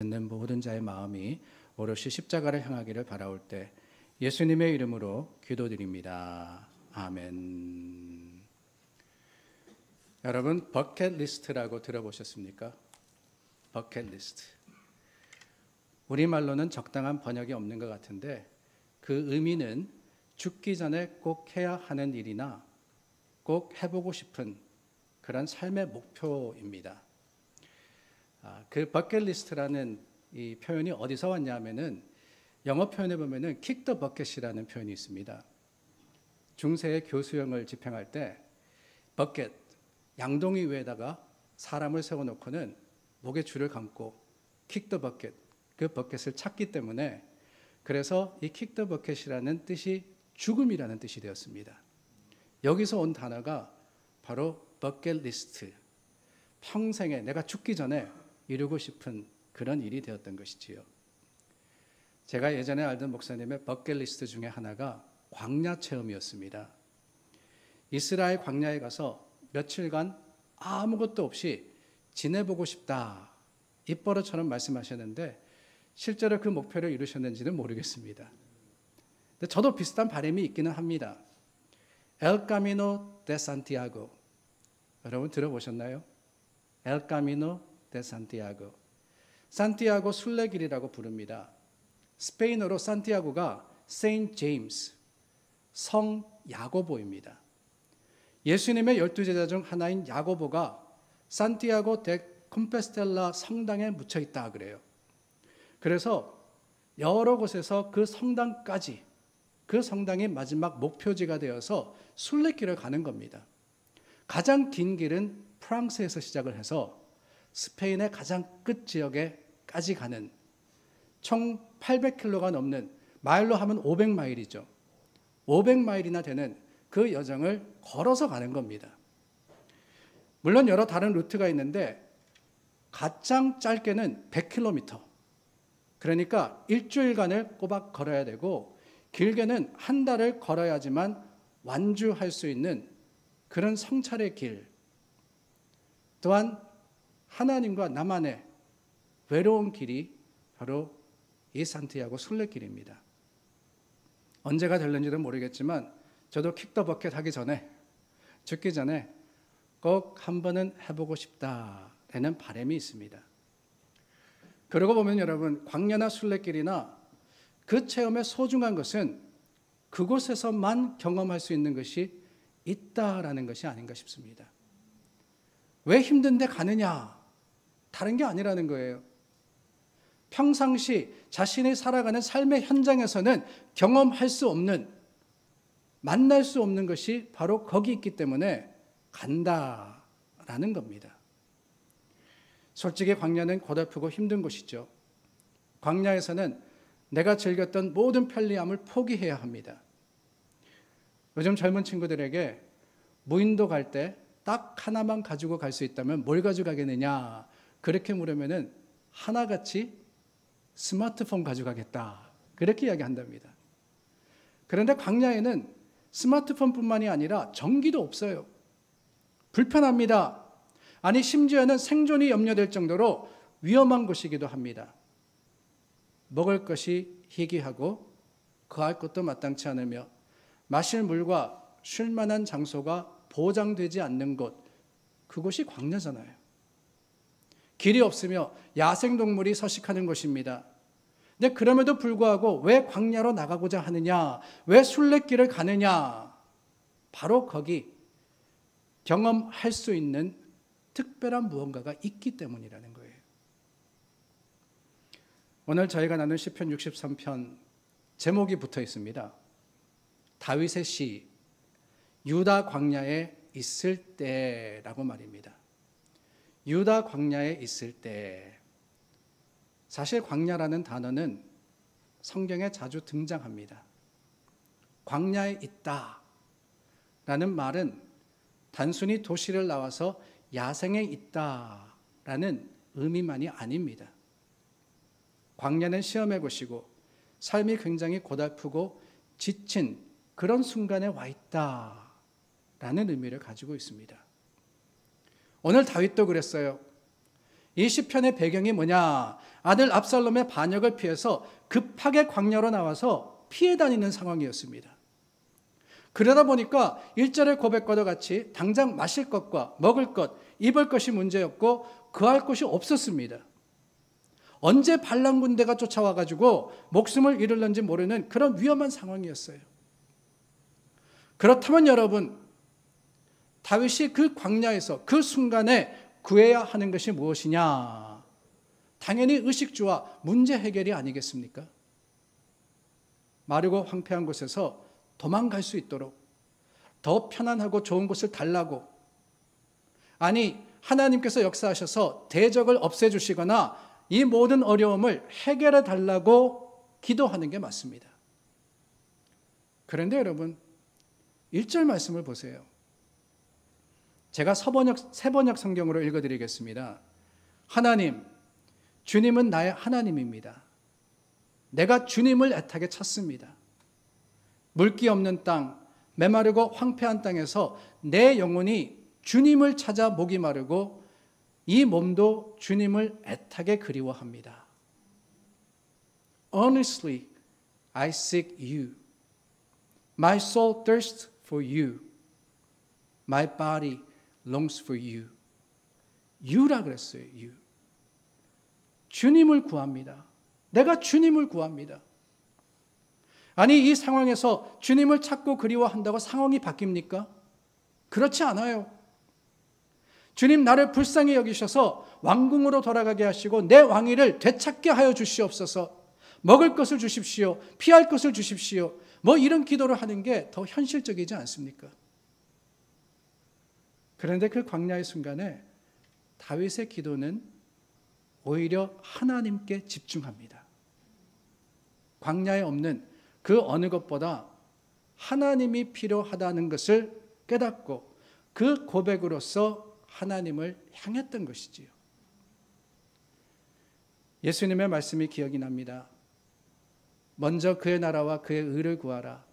듣는 모든 자의 마음이 오롯이 십자가를 향하기를 바라올 때 예수님의 이름으로 기도드립니다. 아멘. 여러분, 버킷리스트라고 들어보셨습니까? 버킷리스트. 우리말로는 적당한 번역이 없는 것 같은데 그 의미는 죽기 전에 꼭 해야 하는 일이나 꼭 해보고 싶은 그런 삶의 목표입니다. 그 버킷리스트라는 이 표현이 어디서 왔냐면은 영어 표현에 보면은 kick the bucket이라는 표현이 있습니다. 중세의 교수형을 집행할 때 버켓, 양동이 위에다가 사람을 세워놓고는 목에 줄을 감고 kick the bucket, 그 버켓을 찾기 때문에 그래서 이 kick the bucket이라는 뜻이 죽음이라는 뜻이 되었습니다. 여기서 온 단어가 바로 버킷리스트, 평생에 내가 죽기 전에 이루고 싶은 그런 일이 되었던 것이지요. 제가 예전에 알던 목사님의 버킷리스트 중에 하나가 광야 체험이었습니다. 이스라엘 광야에 가서 며칠간 아무것도 없이 지내보고 싶다, 입버릇처럼 말씀하셨는데 실제로 그 목표를 이루셨는지는 모르겠습니다. 근데 저도 비슷한 바람이 있기는 합니다. El Camino de Santiago, 여러분 들어보셨나요? El Camino de Santiago. 산티아고 순례길이라고 부릅니다. 스페인어로 산티아고가 Saint James, 성 야고보입니다. 예수님의 12제자 중 하나인 야고보가 산티아고 데 콤페스텔라 성당에 묻혀 있다 그래요. 그래서 여러 곳에서 그 성당까지, 그 성당이 마지막 목표지가 되어서 순례길을 가는 겁니다. 가장 긴 길은 프랑스에서 시작을 해서 스페인의 가장 끝 지역에까지 가는 총 800km가 넘는, 마일로 하면 500마일이죠. 500마일이나 되는 그 여정을 걸어서 가는 겁니다. 물론 여러 다른 루트가 있는데 가장 짧게는 100km, 그러니까 일주일간을 꼬박 걸어야 되고 길게는 한 달을 걸어야지만 완주할 수 있는 그런 성찰의 길, 또한 하나님과 나만의 외로운 길이 바로 이 산티아고 순례길입니다. 언제가 될는지는 모르겠지만 저도 킥 더 버켓 하기 전에, 죽기 전에 꼭 한 번은 해보고 싶다라는 바람이 있습니다. 그러고 보면 여러분, 광야나 순례길이나 그 체험의 소중한 것은 그곳에서만 경험할 수 있는 것이 있다라는 것이 아닌가 싶습니다. 왜 힘든데 가느냐? 다른 게 아니라는 거예요. 평상시 자신이 살아가는 삶의 현장에서는 경험할 수 없는, 만날 수 없는 것이 바로 거기 있기 때문에 간다라는 겁니다. 솔직히 광야는 고달프고 힘든 곳이죠. 광야에서는 내가 즐겼던 모든 편리함을 포기해야 합니다. 요즘 젊은 친구들에게 무인도 갈 때 딱 하나만 가지고 갈 수 있다면 뭘 가져가겠느냐, 그렇게 물으면은 하나같이 스마트폰 가져가겠다, 그렇게 이야기한답니다. 그런데 광야에는 스마트폰뿐만이 아니라 전기도 없어요. 불편합니다. 아니 심지어는 생존이 염려될 정도로 위험한 곳이기도 합니다. 먹을 것이 희귀하고 거할 것도 마땅치 않으며 마실 물과 쉴 만한 장소가 보장되지 않는 곳, 그곳이 광야잖아요. 길이 없으며 야생동물이 서식하는 곳입니다. 근데 그럼에도 불구하고 왜 광야로 나가고자 하느냐, 왜 순례길을 가느냐, 바로 거기 경험할 수 있는 특별한 무언가가 있기 때문이라는 거예요. 오늘 저희가 나눈 시편 63편 제목이 붙어 있습니다. 다윗의 시, 유다 광야에 있을 때라고 말입니다. 유다 광야에 있을 때. 사실 광야라는 단어는 성경에 자주 등장합니다. 광야에 있다라는 말은 단순히 도시를 나와서 야생에 있다라는 의미만이 아닙니다. 광야는 시험의 곳이고 삶이 굉장히 고달프고 지친 그런 순간에 와 있다라는 의미를 가지고 있습니다. 오늘 다윗도 그랬어요. 이 시편의 배경이 뭐냐? 아들 압살롬의 반역을 피해서 급하게 광야로 나와서 피해 다니는 상황이었습니다. 그러다 보니까 1절의 고백과도 같이 당장 마실 것과 먹을 것, 입을 것이 문제였고 그할 곳이 없었습니다. 언제 반란 군대가 쫓아와가지고 목숨을 잃을는지 모르는 그런 위험한 상황이었어요. 그렇다면 여러분, 다윗이 그 광야에서 그 순간에 구해야 하는 것이 무엇이냐? 당연히 의식주와 문제 해결이 아니겠습니까? 마르고 황폐한 곳에서 도망갈 수 있도록 더 편안하고 좋은 곳을 달라고, 아니 하나님께서 역사하셔서 대적을 없애주시거나 이 모든 어려움을 해결해 달라고 기도하는 게 맞습니다. 그런데 여러분 1절 말씀을 보세요. 제가 세번역 성경으로 읽어드리겠습니다. 하나님, 주님은 나의 하나님입니다. 내가 주님을 애타게 찾습니다. 물기 없는 땅, 메마르고 황폐한 땅에서 내 영혼이 주님을 찾아 목이 마르고 이 몸도 주님을 애타게 그리워합니다. Earnestly I seek you. My soul thirsts for you. My body longs for you. You라 그랬어요. You. 주님을 구합니다. 내가 주님을 구합니다. 아니 이 상황에서 주님을 찾고 그리워한다고 상황이 바뀝니까? 그렇지 않아요. 주님 나를 불쌍히 여기셔서 왕궁으로 돌아가게 하시고 내 왕위를 되찾게 하여 주시옵소서. 먹을 것을 주십시오. 피할 것을 주십시오. 뭐 이런 기도를 하는 게 더 현실적이지 않습니까? 그런데 그 광야의 순간에 다윗의 기도는 오히려 하나님께 집중합니다. 광야에 없는 그 어느 것보다 하나님이 필요하다는 것을 깨닫고 그 고백으로서 하나님을 향했던 것이지요. 예수님의 말씀이 기억이 납니다. 먼저 그의 나라와 그의 의를 구하라.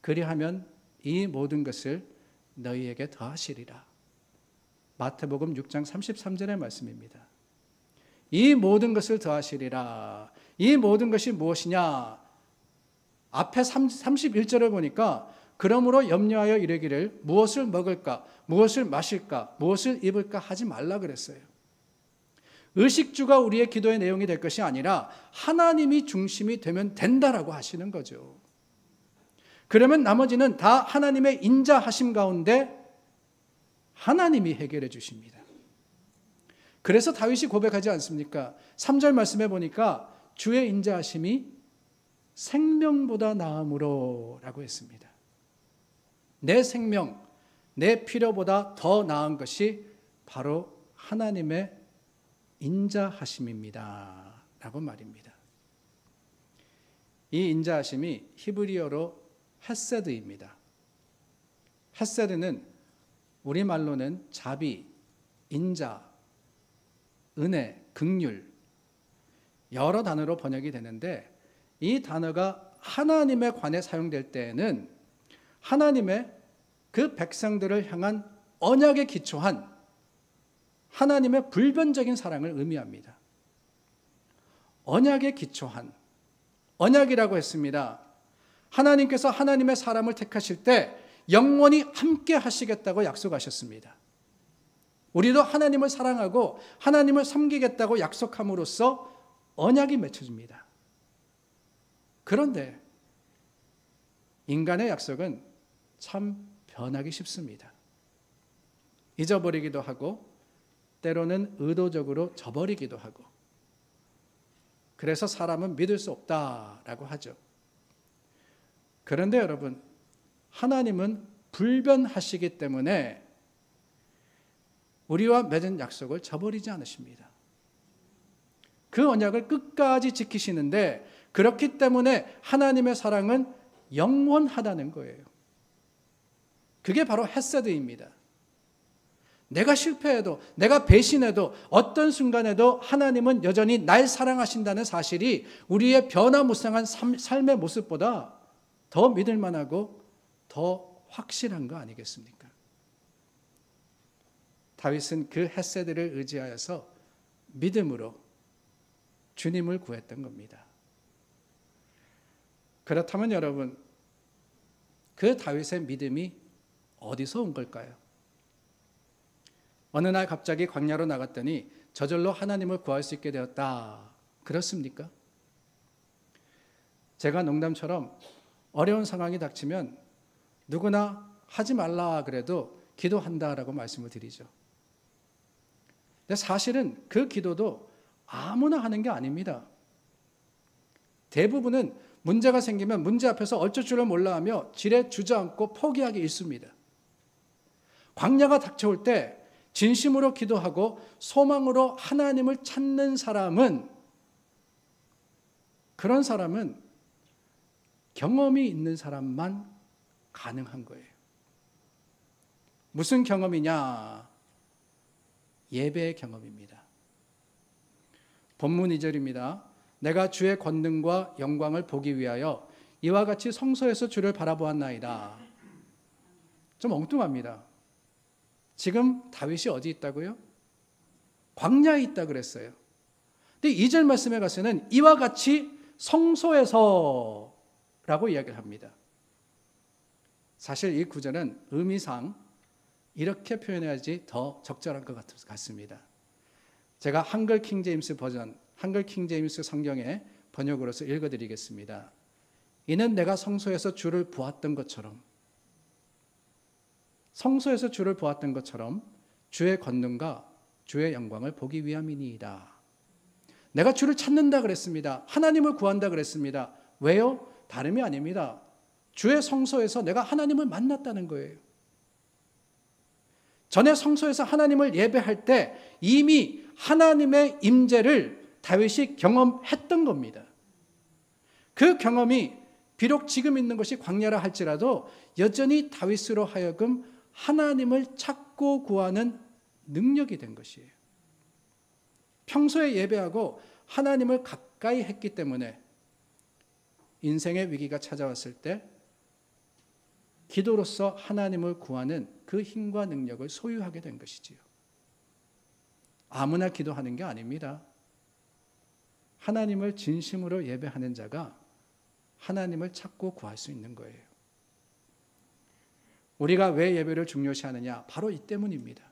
그리하면 이 모든 것을 너희에게 더하시리라. 마태복음 6장 33절의 말씀입니다. 이 모든 것을 더하시리라. 이 모든 것이 무엇이냐? 앞에 31절을 보니까 그러므로 염려하여 이르기를 무엇을 먹을까, 무엇을 마실까, 무엇을 입을까 하지 말라 그랬어요. 의식주가 우리의 기도의 내용이 될 것이 아니라 하나님이 중심이 되면 된다라고 하시는 거죠. 그러면 나머지는 다 하나님의 인자하심 가운데 하나님이 해결해 주십니다. 그래서 다윗이 고백하지 않습니까? 3절 말씀해 보니까 주의 인자하심이 생명보다 나음으로 라고 했습니다. 내 생명, 내 필요보다 더 나은 것이 바로 하나님의 인자하심입니다 라고 말입니다. 이 인자하심이 히브리어로 헤세드입니다. 헤세드는 우리말로는 자비, 인자, 은혜, 긍휼 여러 단어로 번역이 되는데 이 단어가 하나님에 관해 사용될 때에는 하나님의 그 백성들을 향한 언약에 기초한 하나님의 불변적인 사랑을 의미합니다. 언약에 기초한, 언약이라고 했습니다. 하나님께서 하나님의 사람을 택하실 때 영원히 함께 하시겠다고 약속하셨습니다. 우리도 하나님을 사랑하고 하나님을 섬기겠다고 약속함으로써 언약이 맺혀집니다. 그런데 인간의 약속은 참 변하기 쉽습니다. 잊어버리기도 하고 때로는 의도적으로 저버리기도 하고 그래서 사람은 믿을 수 없다라고 하죠. 그런데 여러분, 하나님은 불변하시기 때문에 우리와 맺은 약속을 저버리지 않으십니다. 그 언약을 끝까지 지키시는데 그렇기 때문에 하나님의 사랑은 영원하다는 거예요. 그게 바로 헤세드입니다. 내가 실패해도 내가 배신해도 어떤 순간에도 하나님은 여전히 날 사랑하신다는 사실이 우리의 변화무쌍한 삶의 모습보다 더 믿을 만하고 더 확실한 거 아니겠습니까? 다윗은 그 헤세드를 의지하여서 믿음으로 주님을 구했던 겁니다. 그렇다면 여러분, 그 다윗의 믿음이 어디서 온 걸까요? 어느 날 갑자기 광야로 나갔더니 저절로 하나님을 구할 수 있게 되었다. 그렇습니까? 제가 농담처럼 어려운 상황이 닥치면 누구나 하지 말라 그래도 기도한다라고 말씀을 드리죠. 근데 사실은 그 기도도 아무나 하는 게 아닙니다. 대부분은 문제가 생기면 문제 앞에서 어쩔 줄을 몰라 하며 지레 주저앉고 포기하기 일쑤입니다. 광야가 닥쳐올 때 진심으로 기도하고 소망으로 하나님을 찾는 사람은, 그런 사람은 경험이 있는 사람만 가능한 거예요. 무슨 경험이냐? 예배의 경험입니다. 본문 2절입니다. 내가 주의 권능과 영광을 보기 위하여 이와 같이 성소에서 주를 바라보았나이다. 좀 엉뚱합니다. 지금 다윗이 어디 있다고요? 광야에 있다 그랬어요. 근데 2절 말씀에 가서는 이와 같이 성소에서 라고 이야기를 합니다. 사실 이 구절은 의미상 이렇게 표현해야지 더 적절한 것 같습니다. 제가 한글 킹제임스 버전, 한글 킹제임스 성경의 번역으로서 읽어드리겠습니다. 이는 내가 성소에서 주를 보았던 것처럼, 성소에서 주를 보았던 것처럼 주의 권능과 주의 영광을 보기 위함이니이다. 내가 주를 찾는다 그랬습니다. 하나님을 구한다 그랬습니다. 왜요? 다름이 아닙니다. 주의 성소에서 내가 하나님을 만났다는 거예요. 전에 성소에서 하나님을 예배할 때 이미 하나님의 임재를 다윗이 경험했던 겁니다. 그 경험이 비록 지금 있는 것이 광야라 할지라도 여전히 다윗으로 하여금 하나님을 찾고 구하는 능력이 된 것이에요. 평소에 예배하고 하나님을 가까이 했기 때문에 인생의 위기가 찾아왔을 때 기도로서 하나님을 구하는 그 힘과 능력을 소유하게 된 것이지요. 아무나 기도하는 게 아닙니다. 하나님을 진심으로 예배하는 자가 하나님을 찾고 구할 수 있는 거예요. 우리가 왜 예배를 중요시하느냐? 바로 이 때문입니다.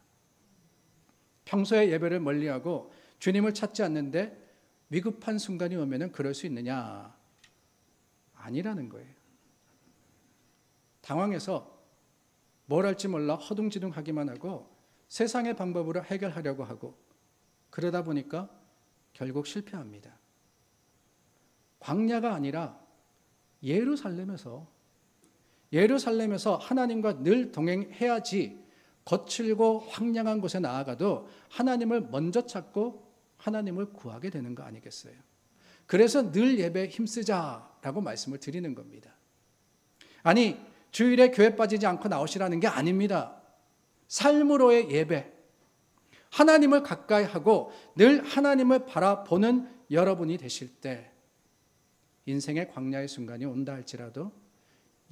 평소에 예배를 멀리하고 주님을 찾지 않는데 위급한 순간이 오면은 그럴 수 있느냐? 아니라는 거예요. 당황해서 뭘 할지 몰라 허둥지둥하기만 하고 세상의 방법으로 해결하려고 하고 그러다 보니까 결국 실패합니다. 광야가 아니라 예루살렘에서 하나님과 늘 동행해야지 거칠고 황량한 곳에 나아가도 하나님을 먼저 찾고 하나님을 구하게 되는 거 아니겠어요? 그래서 늘 예배에 힘쓰자라고 말씀을 드리는 겁니다. 아니, 주일에 교회 빠지지 않고 나오시라는 게 아닙니다. 삶으로의 예배, 하나님을 가까이 하고 늘 하나님을 바라보는 여러분이 되실 때 인생의 광야의 순간이 온다 할지라도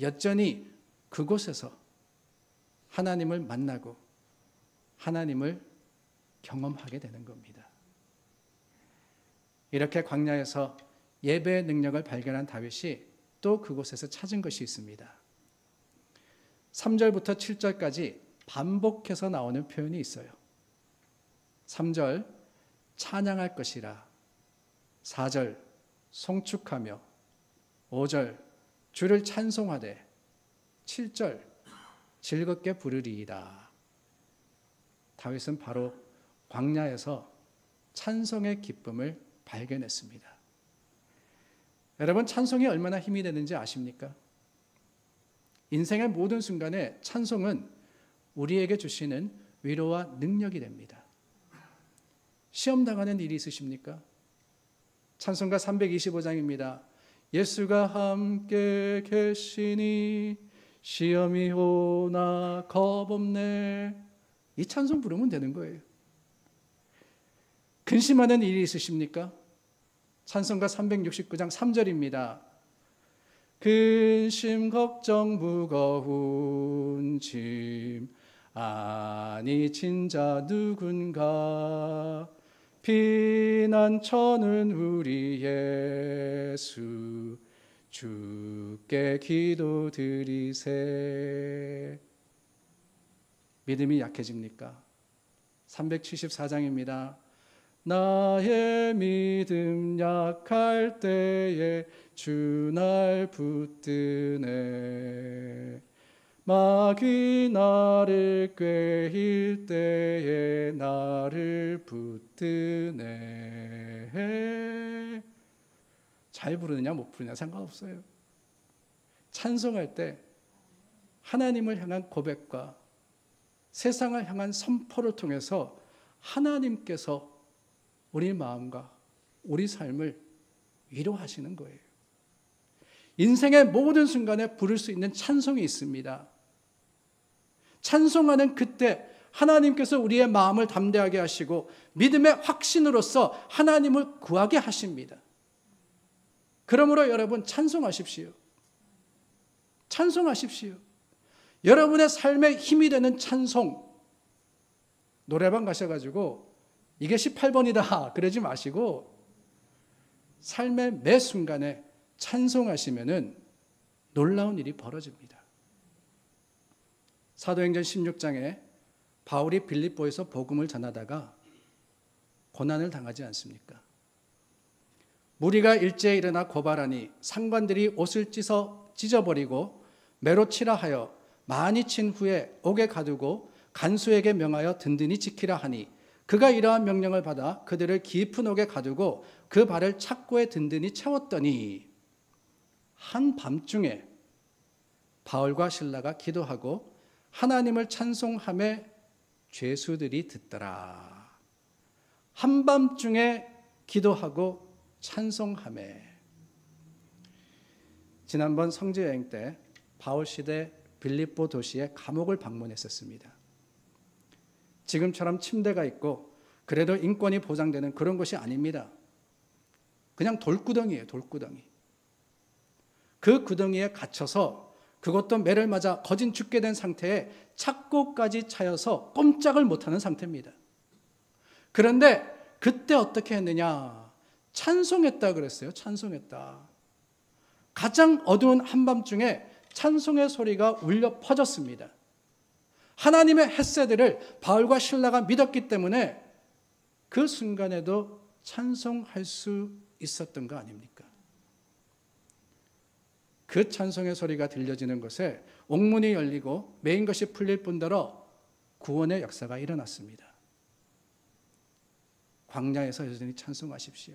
여전히 그곳에서 하나님을 만나고 하나님을 경험하게 되는 겁니다. 이렇게 광야에서 예배의 능력을 발견한 다윗이 또 그곳에서 찾은 것이 있습니다. 3절부터 7절까지 반복해서 나오는 표현이 있어요. 3절 찬양할 것이라, 4절 송축하며, 5절 주를 찬송하되, 7절 즐겁게 부르리이다. 다윗은 바로 광야에서 찬송의 기쁨을 발견했습니다. 여러분, 찬송이 얼마나 힘이 되는지 아십니까? 인생의 모든 순간에 찬송은 우리에게 주시는 위로와 능력이 됩니다. 시험 당하는 일이 있으십니까? 찬송가 325장입니다. 예수가 함께 계시니 시험이 오나 겁없네. 이 찬송 부르면 되는 거예요. 근심하는 일이 있으십니까? 찬송가 369장 3절입니다. 근심 걱정 무거운 짐 아니 진자 누군가 피난처는 우리 예수 주께 기도드리세. 믿음이 약해집니까? 374장입니다. 나의 믿음 약할 때에 주 날 붙드네. 마귀 나를 꾀일 때에 나를 붙드네. 잘 부르느냐 못 부르느냐 상관없어요. 찬송할 때 하나님을 향한 고백과 세상을 향한 선포를 통해서 하나님께서 우리 마음과 우리 삶을 위로하시는 거예요. 인생의 모든 순간에 부를 수 있는 찬송이 있습니다. 찬송하는 그때 하나님께서 우리의 마음을 담대하게 하시고 믿음의 확신으로서 하나님을 구하게 하십니다. 그러므로 여러분 찬송하십시오. 찬송하십시오. 여러분의 삶에 힘이 되는 찬송. 노래방 가셔가지고 이게 18번이다 그러지 마시고 삶의 매 순간에 찬송하시면은 놀라운 일이 벌어집니다. 사도행전 16장에 바울이 빌립보에서 복음을 전하다가 고난을 당하지 않습니까? 무리가 일제에 일어나 고발하니 상관들이 옷을 찢어버리고 매로 치라 하여 많이 친 후에 옥에 가두고 간수에게 명하여 든든히 지키라 하니 그가 이러한 명령을 받아 그들을 깊은 옥에 가두고 그 발을 착고에 든든히 채웠더니 한밤중에 바울과 실라가 기도하고 하나님을 찬송하며 죄수들이 듣더라. 한밤중에 기도하고 찬송하며. 지난번 성지여행 때 바울 시대 빌립보 도시의 감옥을 방문했었습니다. 지금처럼 침대가 있고 그래도 인권이 보장되는 그런 곳이 아닙니다. 그냥 돌구덩이에요. 돌구덩이. 그 구덩이에 갇혀서 그것도 매를 맞아 거진 죽게 된 상태에 착고까지 차여서 꼼짝을 못하는 상태입니다. 그런데 그때 어떻게 했느냐? 찬송했다 그랬어요. 찬송했다. 가장 어두운 한밤중에 찬송의 소리가 울려 퍼졌습니다. 하나님의 햇새들을 바울과 실라가 믿었기 때문에 그 순간에도 찬송할 수 있었던 거 아닙니까? 그 찬송의 소리가 들려지는 곳에 옥문이 열리고 메인 것이 풀릴 뿐더러 구원의 역사가 일어났습니다. 광야에서 여전히 찬송하십시오.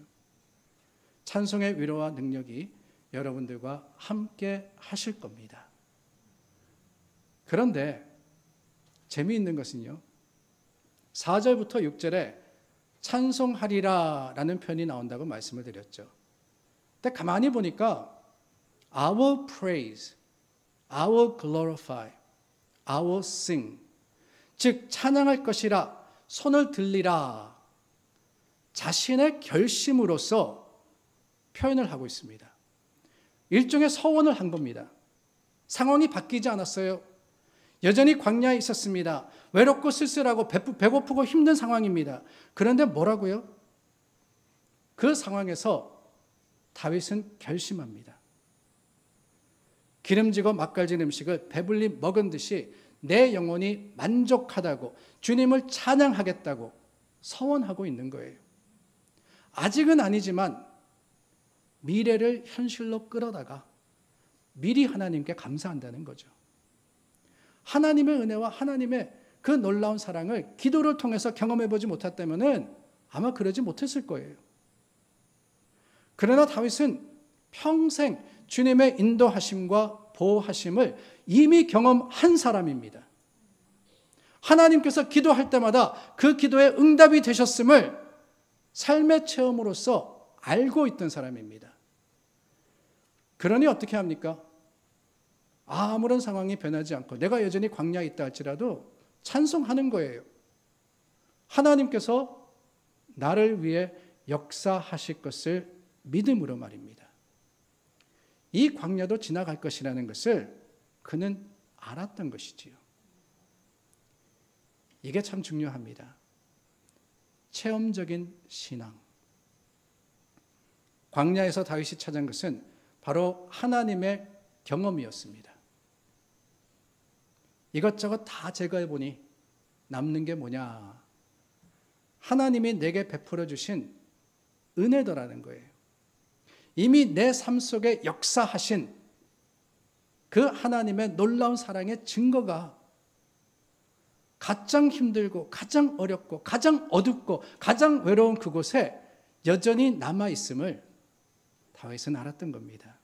찬송의 위로와 능력이 여러분들과 함께 하실 겁니다. 그런데 재미있는 것은요, 4절부터 6절에 찬송하리라 라는 표현이 나온다고 말씀을 드렸죠. 근데 가만히 보니까 I will praise, I will glorify, I will sing. 즉 찬양할 것이라, 손을 들리라. 자신의 결심으로서 표현을 하고 있습니다. 일종의 서원을 한 겁니다. 상황이 바뀌지 않았어요. 여전히 광야에 있었습니다. 외롭고 쓸쓸하고 배고프고 힘든 상황입니다. 그런데 뭐라고요? 그 상황에서 다윗은 결심합니다. 기름지고 맛깔진 음식을 배불리 먹은 듯이 내 영혼이 만족하다고 주님을 찬양하겠다고 서원하고 있는 거예요. 아직은 아니지만 미래를 현실로 끌어다가 미리 하나님께 감사한다는 거죠. 하나님의 은혜와 하나님의 그 놀라운 사랑을 기도를 통해서 경험해보지 못했다면 아마 그러지 못했을 거예요. 그러나 다윗은 평생 주님의 인도하심과 보호하심을 이미 경험한 사람입니다. 하나님께서 기도할 때마다 그 기도에 응답이 되셨음을 삶의 체험으로서 알고 있던 사람입니다. 그러니 어떻게 합니까? 아무런 상황이 변하지 않고 내가 여전히 광야에 있다 할지라도 찬송하는 거예요. 하나님께서 나를 위해 역사하실 것을 믿음으로 말입니다. 이 광야도 지나갈 것이라는 것을 그는 알았던 것이지요. 이게 참 중요합니다. 체험적인 신앙. 광야에서 다윗이 찾은 것은 바로 하나님의 경험이었습니다. 이것저것 다 제거해 보니 남는 게 뭐냐? 하나님이 내게 베풀어 주신 은혜더라는 거예요. 이미 내 삶 속에 역사하신 그 하나님의 놀라운 사랑의 증거가 가장 힘들고 가장 어렵고 가장 어둡고 가장 외로운 그곳에 여전히 남아있음을 다윗은 알았던 겁니다.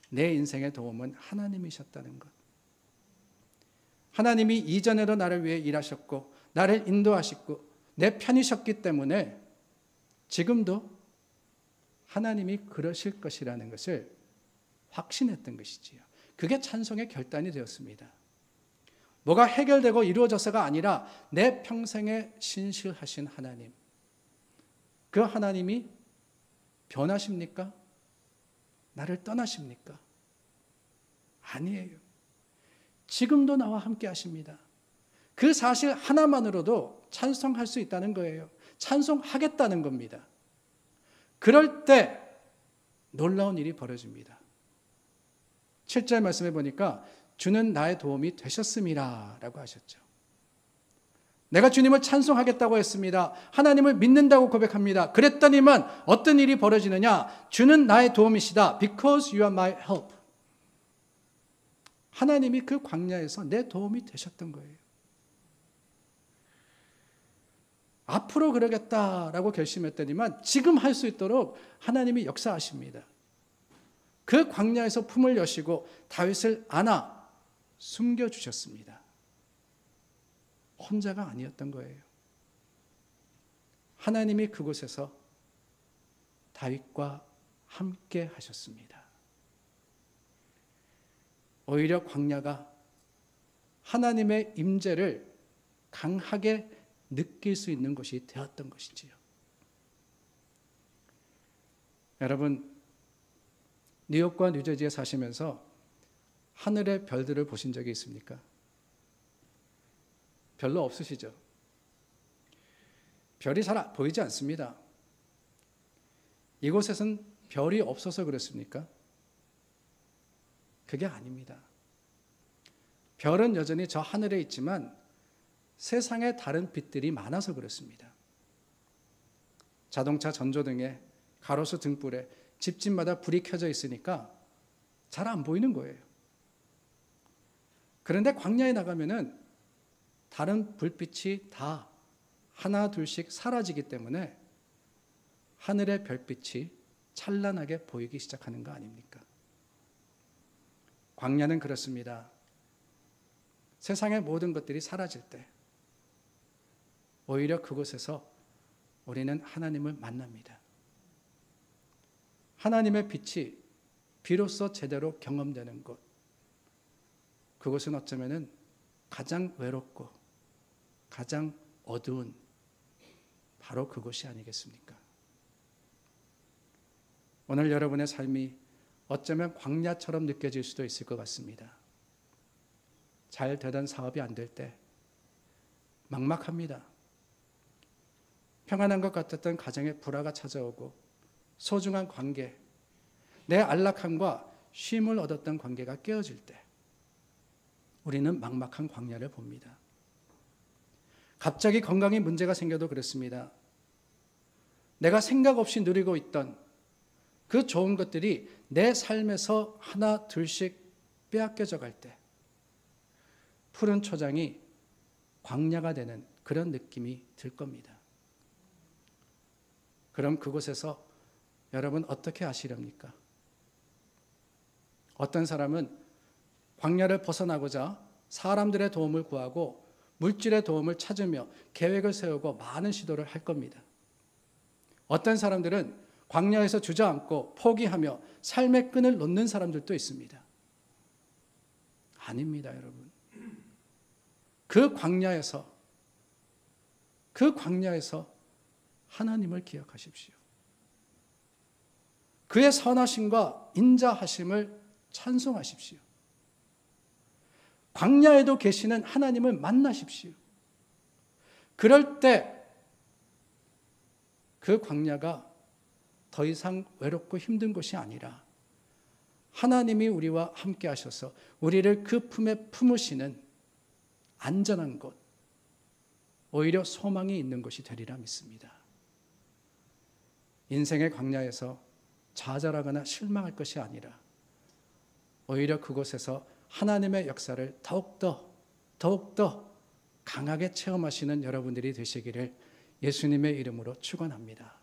내 인생의 도움은 하나님이셨다는 것. 하나님이 이전에도 나를 위해 일하셨고 나를 인도하시고 내 편이셨기 때문에 지금도 하나님이 그러실 것이라는 것을 확신했던 것이지요. 그게 찬송의 결단이 되었습니다. 뭐가 해결되고 이루어져서가 아니라 내 평생에 신실하신 하나님. 그 하나님이 변하십니까? 나를 떠나십니까? 아니에요. 지금도 나와 함께 하십니다. 그 사실 하나만으로도 찬송할 수 있다는 거예요. 찬송하겠다는 겁니다. 그럴 때 놀라운 일이 벌어집니다. 7절 말씀해 보니까 주는 나의 도움이 되셨음이라 라고 하셨죠. 내가 주님을 찬송하겠다고 했습니다. 하나님을 믿는다고 고백합니다. 그랬더니만 어떤 일이 벌어지느냐? 주는 나의 도움이시다. Because you are my help. 하나님이 그 광야에서 내 도움이 되셨던 거예요. 앞으로 그러겠다라고 결심했더니만 지금 할 수 있도록 하나님이 역사하십니다. 그 광야에서 품을 여시고 다윗을 안아 숨겨주셨습니다. 혼자가 아니었던 거예요. 하나님이 그곳에서 다윗과 함께 하셨습니다. 오히려 광야가 하나님의 임재를 강하게 느낄 수 있는 곳이 되었던 것이지요. 여러분, 뉴욕과 뉴저지에 사시면서 하늘의 별들을 보신 적이 있습니까? 별로 없으시죠? 별이 잘 보이지 않습니다. 이곳에선 별이 없어서 그렇습니까? 그게 아닙니다. 별은 여전히 저 하늘에 있지만 세상에 다른 빛들이 많아서 그렇습니다. 자동차 전조등에 가로수 등불에 집집마다 불이 켜져 있으니까 잘 안 보이는 거예요. 그런데 광야에 나가면은 다른 불빛이 다 하나 둘씩 사라지기 때문에 하늘의 별빛이 찬란하게 보이기 시작하는 거 아닙니까? 광야는 그렇습니다. 세상의 모든 것들이 사라질 때 오히려 그곳에서 우리는 하나님을 만납니다. 하나님의 빛이 비로소 제대로 경험되는 곳. 그곳은 어쩌면은 가장 외롭고 가장 어두운 바로 그곳이 아니겠습니까? 오늘 여러분의 삶이 어쩌면 광야처럼 느껴질 수도 있을 것 같습니다. 잘 되던 사업이 안 될 때 막막합니다. 평안한 것 같았던 가정에 불화가 찾아오고 소중한 관계, 내 안락함과 쉼을 얻었던 관계가 깨어질 때 우리는 막막한 광야를 봅니다. 갑자기 건강에 문제가 생겨도 그렇습니다. 내가 생각 없이 누리고 있던 그 좋은 것들이 내 삶에서 하나 둘씩 빼앗겨져 갈 때 푸른 초장이 광야가 되는 그런 느낌이 들 겁니다. 그럼 그곳에서 여러분 어떻게 하시렵니까? 어떤 사람은 광야를 벗어나고자 사람들의 도움을 구하고 물질의 도움을 찾으며 계획을 세우고 많은 시도를 할 겁니다. 어떤 사람들은 광야에서 주저앉고 포기하며 삶의 끈을 놓는 사람들도 있습니다. 아닙니다, 여러분. 그 광야에서 하나님을 기억하십시오. 그의 선하심과 인자하심을 찬송하십시오. 광야에도 계시는 하나님을 만나십시오. 그럴 때 그 광야가 더 이상 외롭고 힘든 곳이 아니라 하나님이 우리와 함께 하셔서 우리를 그 품에 품으시는 안전한 곳, 오히려 소망이 있는 곳이 되리라 믿습니다. 인생의 광야에서 좌절하거나 실망할 것이 아니라 오히려 그곳에서 하나님의 역사를 더욱더 강하게 체험하시는 여러분들이 되시기를 예수님의 이름으로 축원합니다.